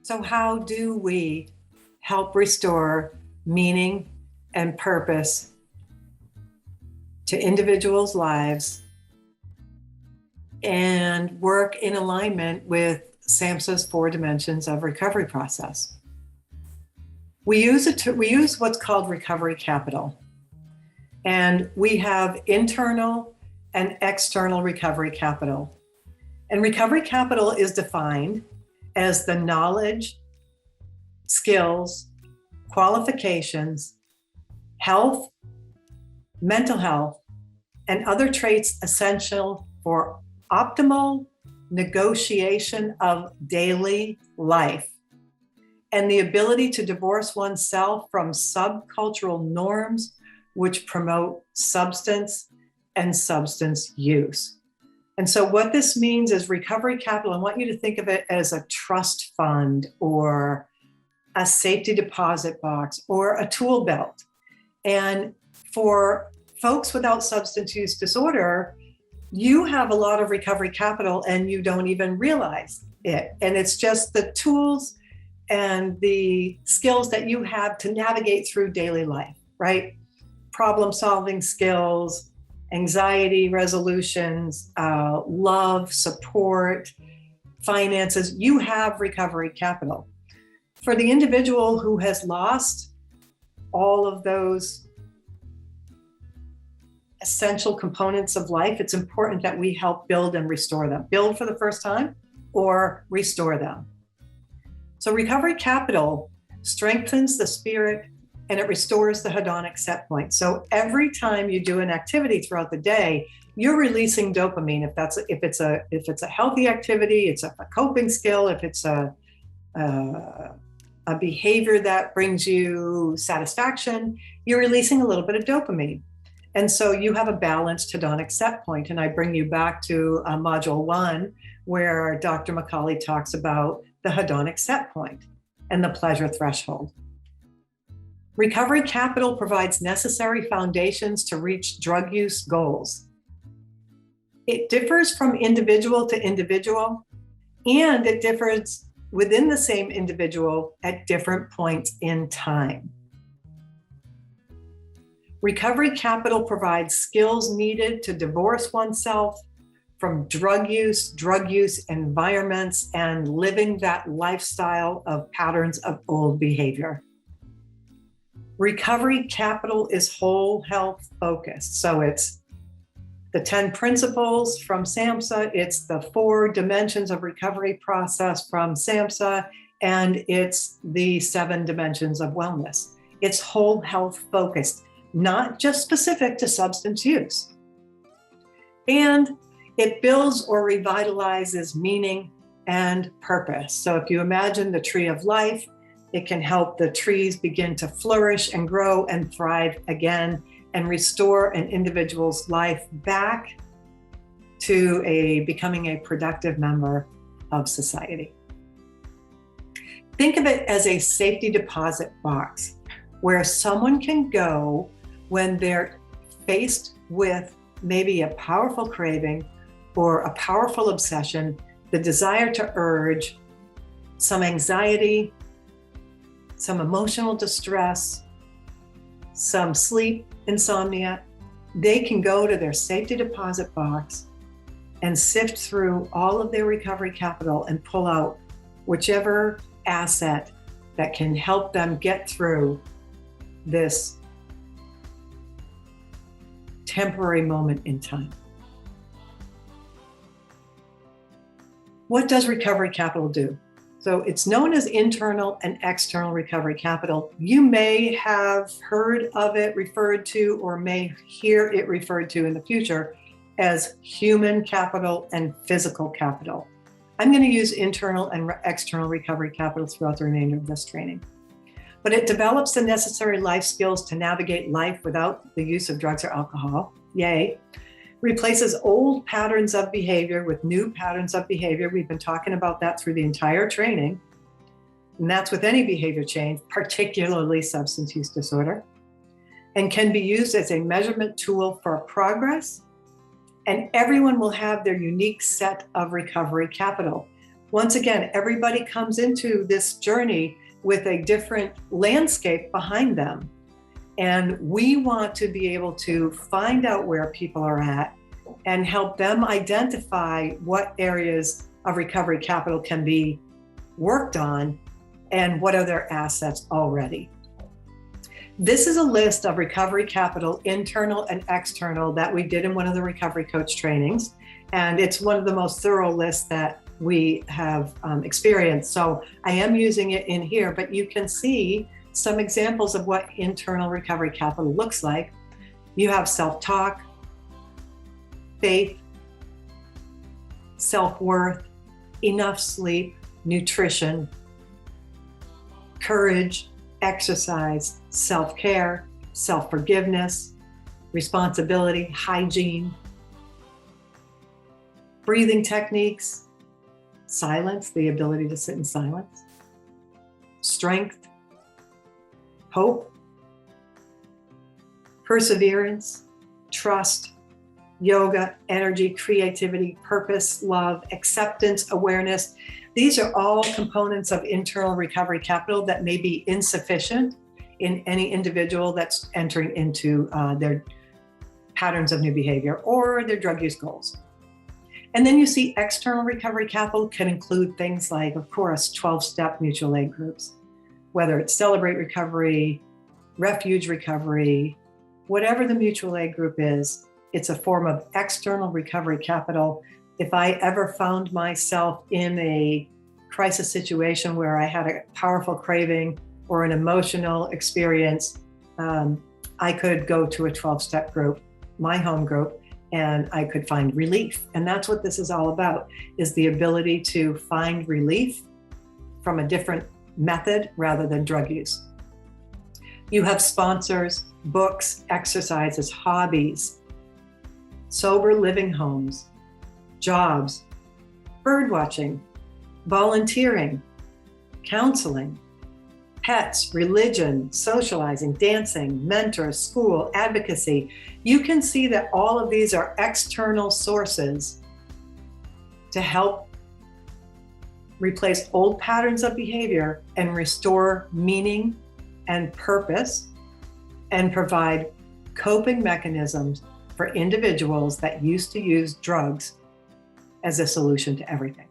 So, how do we help restore meaning and purpose to individuals' lives and work in alignment with SAMHSA's 4 dimensions of recovery process? We use what's called recovery capital, and we have internal and external recovery capital. And recovery capital is defined as the knowledge, skills, qualifications, health, mental health, and other traits essential for optimal negotiation of daily life, and the ability to divorce oneself from subcultural norms which promote substance and substance use. And so what this means is recovery capital. I want you to think of it as a trust fund or a safety deposit box or a tool belt. And for folks without substance use disorder, you have a lot of recovery capital and you don't even realize it. And it's just the tools and the skills that you have to navigate through daily life, right? Problem solving skills, anxiety resolutions, love, support, finances. You have recovery capital. For the individual who has lost all of those essential components of life, it's important that we help build and restore them. Build for the first time or restore them. So recovery capital strengthens the spirit and it restores the hedonic set point. So every time you do an activity throughout the day, you're releasing dopamine. If it's a healthy activity, it's a coping skill. If it's a behavior that brings you satisfaction, you're releasing a little bit of dopamine. And so you have a balanced hedonic set point. And I bring you back to module 1, where Dr. McCauley talks about the hedonic set point and the pleasure threshold. Recovery capital provides necessary foundations to reach drug use goals. It differs from individual to individual, and it differs within the same individual at different points in time. Recovery capital provides skills needed to divorce oneself from drug use environments, and living that lifestyle of patterns of old behavior. Recovery capital is whole health focused. So it's the 10 principles from SAMHSA, it's the 4 dimensions of recovery process from SAMHSA, and it's the 7 dimensions of wellness. It's whole health focused, not just specific to substance use. And it builds or revitalizes meaning and purpose. So if you imagine the tree of life, it can help the trees begin to flourish and grow and thrive again and restore an individual's life back to becoming a productive member of society. Think of it as a safety deposit box where someone can go when they're faced with maybe a powerful craving or a powerful obsession, the desire to urge, some anxiety, some emotional distress, some sleep insomnia. They can go to their safety deposit box and sift through all of their recovery capital and pull out whichever asset that can help them get through this temporary moment in time. What does recovery capital do? So it's known as internal and external recovery capital. You may have heard of it referred to or may hear it referred to in the future as human capital and physical capital. I'm going to use internal and external recovery capital throughout the remainder of this training. But it develops the necessary life skills to navigate life without the use of drugs or alcohol. Yay. Replaces old patterns of behavior with new patterns of behavior. We've been talking about that through the entire training. And that's with any behavior change, particularly substance use disorder, and can be used as a measurement tool for progress. And everyone will have their unique set of recovery capital. Once again, everybody comes into this journey with a different landscape behind them. And we want to be able to find out where people are at and help them identify what areas of recovery capital can be worked on and what are their assets already. This is a list of recovery capital, internal and external, that we did in one of the recovery coach trainings. And it's one of the most thorough lists that we have experienced. So I am using it in here, but you can see some examples of what internal recovery capital looks like. You have self-talk, faith, self-worth, enough sleep, nutrition, courage, exercise, self-care, self-forgiveness, responsibility, hygiene, breathing techniques, silence, the ability to sit in silence, strength, hope, perseverance, trust, yoga, energy, creativity, purpose, love, acceptance, awareness. These are all components of internal recovery capital that may be insufficient in any individual that's entering into their patterns of new behavior or their drug use goals. And then you see external recovery capital can include things like, of course, 12-step mutual aid groups, whether it's Celebrate Recovery, Refuge Recovery, whatever the mutual aid group is, it's a form of external recovery capital. If I ever found myself in a crisis situation where I had a powerful craving or an emotional experience, I could go to a 12-step group, my home group, and I could find relief. And that's what this is all about, is the ability to find relief from a different method rather than drug use. You have sponsors, books, exercises, hobbies, sober living homes, jobs, bird watching, volunteering, counseling, pets, religion, socializing, dancing, mentors, school, advocacy. You can see that all of these are external sources to help replace old patterns of behavior and restore meaning and purpose and provide coping mechanisms for individuals that used to use drugs as a solution to everything.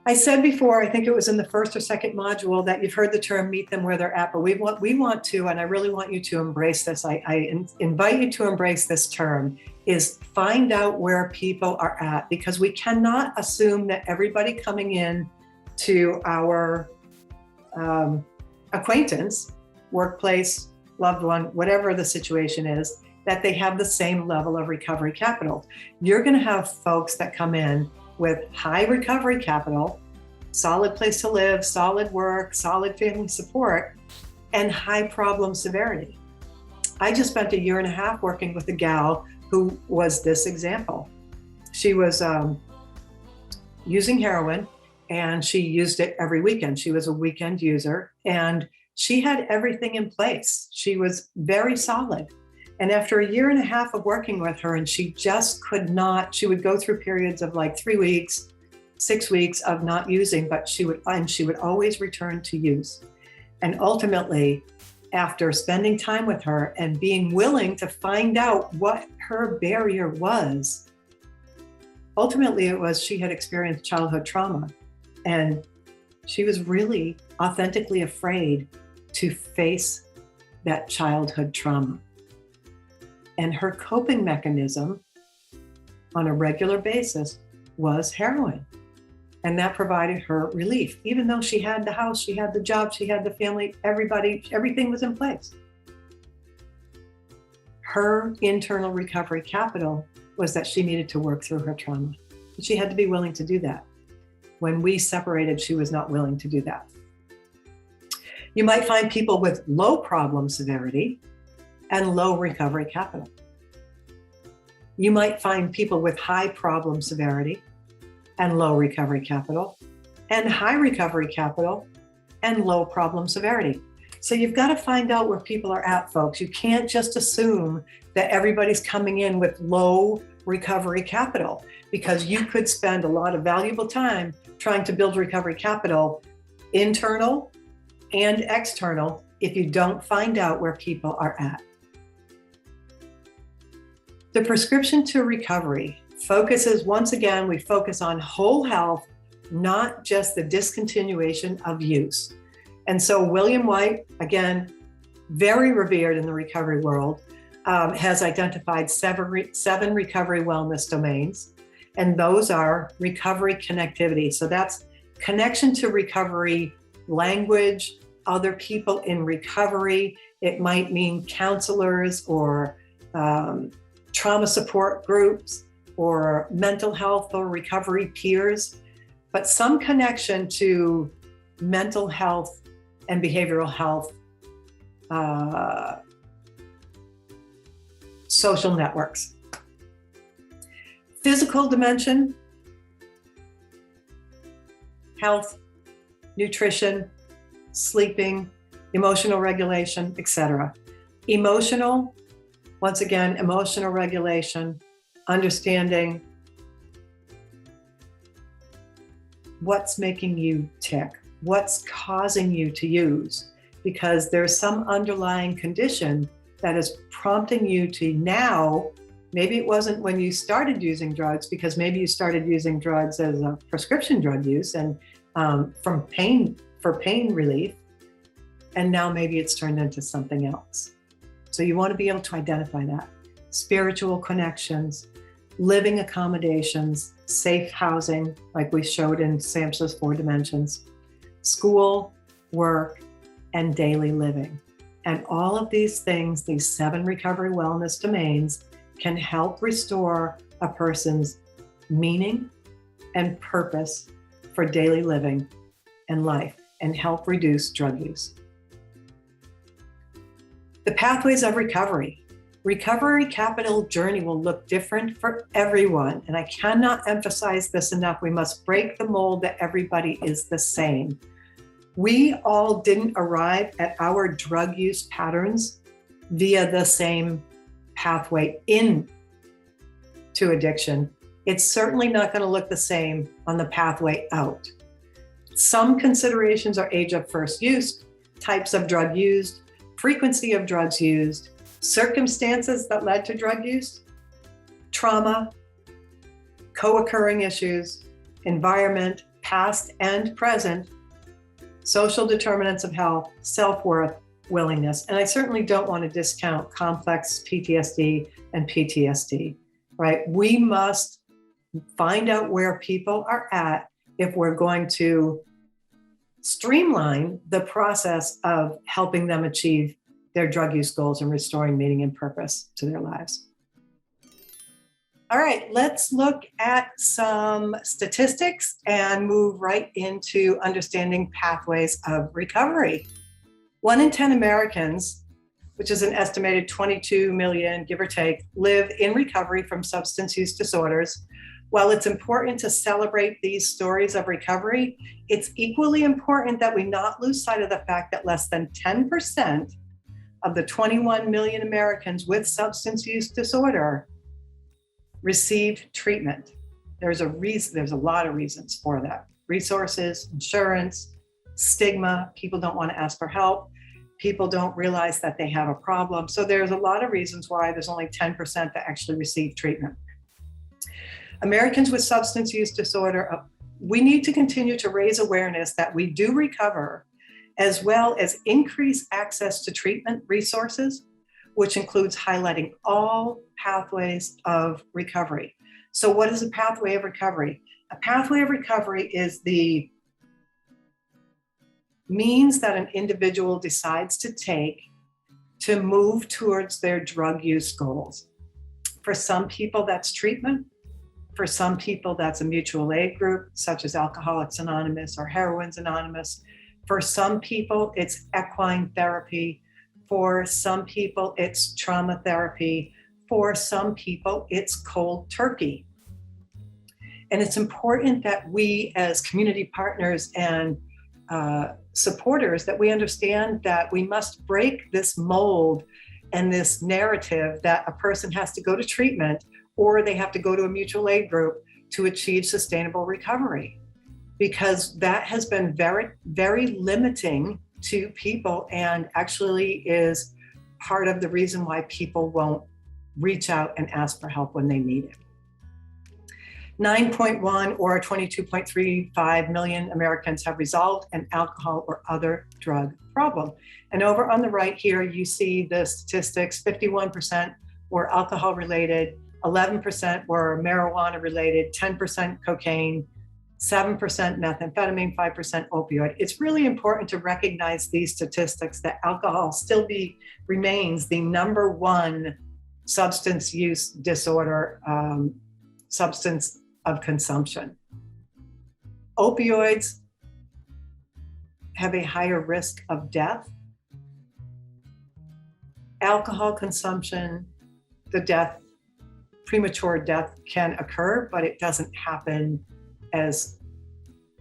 I said before, I think it was in the first or second module, that you've heard the term meet them where they're at, but we want to, and I really want you to embrace this. I invite you to embrace this term, is find out where people are at, because we cannot assume that everybody coming in to our acquaintance, workplace, loved one, whatever the situation is, that they have the same level of recovery capital. You're going to have folks that come in with high recovery capital, solid place to live, solid work, solid family support, and high problem severity. I just spent 1.5 years working with a gal who was this example. She was using heroin, and she used it every weekend. She was a weekend user, and she had everything in place. She was very solid. And after 1.5 years of working with her, and she just could not, she would go through periods of like 3 weeks, 6 weeks of not using, but she would always return to use. And ultimately, after spending time with her and being willing to find out what her barrier was, ultimately it was she had experienced childhood trauma. And she was really authentically afraid to face that childhood trauma. And her coping mechanism on a regular basis was heroin. And that provided her relief. Even though she had the house, she had the job, she had the family, everything was in place. Her internal recovery capital was that she needed to work through her trauma. She had to be willing to do that. When we separated, she was not willing to do that. You might find people with low problem severity and low recovery capital. You might find people with high problem severity and low recovery capital, and high recovery capital and low problem severity. So you've got to find out where people are at, folks. You can't just assume that everybody's coming in with low recovery capital, because you could spend a lot of valuable time trying to build recovery capital, internal and external, if you don't find out where people are at. The prescription to recovery focuses, once again, we focus on whole health, not just the discontinuation of use. And so William White, again, very revered in the recovery world, has identified seven recovery wellness domains, and those are recovery connectivity. So that's connection to recovery language, other people in recovery. It might mean counselors or trauma support groups or mental health or recovery peers, but some connection to mental health and behavioral health social networks. Physical dimension, health, nutrition, sleeping, emotional regulation, etc. Emotional, once again, emotional regulation, understanding what's making you tick, what's causing you to use, because there's some underlying condition that is prompting you to now. Maybe it wasn't when you started using drugs, because maybe you started using drugs as a prescription drug use and for pain relief, and now maybe it's turned into something else. So you want to be able to identify that. Spiritual connections, living accommodations, safe housing, like we showed in SAMHSA's 4 dimensions, school, work, and daily living. And all of these things, these 7 recovery wellness domains, can help restore a person's meaning and purpose for daily living and life, and help reduce drug use. The pathways of recovery. Recovery capital journey will look different for everyone, and I cannot emphasize this enough. We must break the mold that everybody is the same. We all didn't arrive at our drug use patterns via the same pathway into addiction. It's certainly not going to look the same on the pathway out. Some considerations are age of first use, types of drug used, frequency of drugs used, circumstances that led to drug use, trauma, co-occurring issues, environment, past and present, social determinants of health, self-worth, willingness. And I certainly don't want to discount complex PTSD and PTSD, right? We must find out where people are at if we're going to streamline the process of helping them achieve their drug use goals and restoring meaning and purpose to their lives. All right, let's look at some statistics and move right into understanding pathways of recovery. 1 in 10 Americans, which is an estimated 22 million, give or take, live in recovery from substance use disorders. While it's important to celebrate these stories of recovery, it's equally important that we not lose sight of the fact that less than 10% of the 21 million Americans with substance use disorder received treatment. There's a lot of reasons for that. Resources, insurance, stigma, people don't want to ask for help, people don't realize that they have a problem. So there's a lot of reasons why there's only 10% that actually receive treatment. Americans with substance use disorder, we need to continue to raise awareness that we do recover, as well as increase access to treatment resources, which includes highlighting all pathways of recovery. So what is a pathway of recovery? A pathway of recovery is the means that an individual decides to take to move towards their drug use goals. For some people, that's treatment. For some people, that's a mutual aid group, such as Alcoholics Anonymous or Heroines Anonymous. For some people, it's equine therapy. For some people, it's trauma therapy. For some people, it's cold turkey. And it's important that we as community partners and supporters, that we understand that we must break this mold and this narrative that a person has to go to treatment or they have to go to a mutual aid group to achieve sustainable recovery, because that has been very, very limiting to people and actually is part of the reason why people won't reach out and ask for help when they need it. 9.1 or 22.35 million Americans have resolved an alcohol or other drug problem. And over on the right here, you see the statistics. 51% were alcohol related, 11% were marijuana related, 10% cocaine, 7% methamphetamine, 5% opioid. It's really important to recognize these statistics, that alcohol still remains the number one substance use disorder, substance of consumption. Opioids have a higher risk of death. Alcohol consumption, premature death can occur, but it doesn't happen as,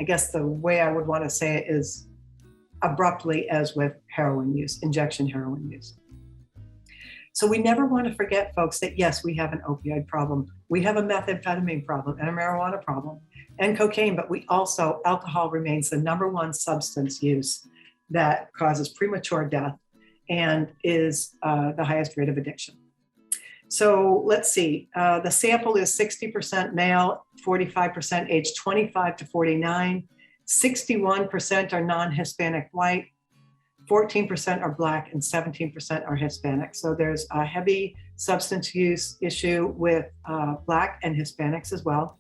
I guess the way I would want to say it is abruptly as with heroin use, injection heroin use. So we never want to forget, folks, that yes, we have an opioid problem. We have a methamphetamine problem and a marijuana problem and cocaine, but alcohol remains the number one substance use that causes premature death and is the highest rate of addiction. So let's see, the sample is 60% male, 45% age 25 to 49, 61% are non-Hispanic white, 14% are Black, and 17% are Hispanic. So there's a heavy substance use issue with Black and Hispanics as well.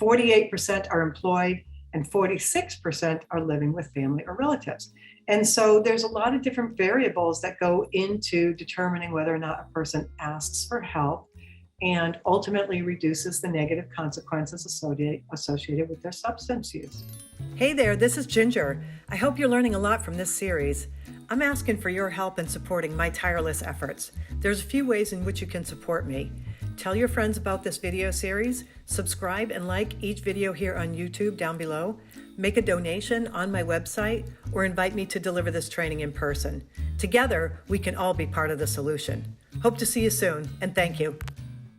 48% are employed, and 46% are living with family or relatives. And so there's a lot of different variables that go into determining whether or not a person asks for help and ultimately reduces the negative consequences associated with their substance use. Hey there, this is Ginger. I hope you're learning a lot from this series. I'm asking for your help in supporting my tireless efforts. There's a few ways in which you can support me. Tell your friends about this video series, subscribe and like each video here on YouTube down below, make a donation on my website, or invite me to deliver this training in person. Together, we can all be part of the solution. Hope to see you soon, and thank you.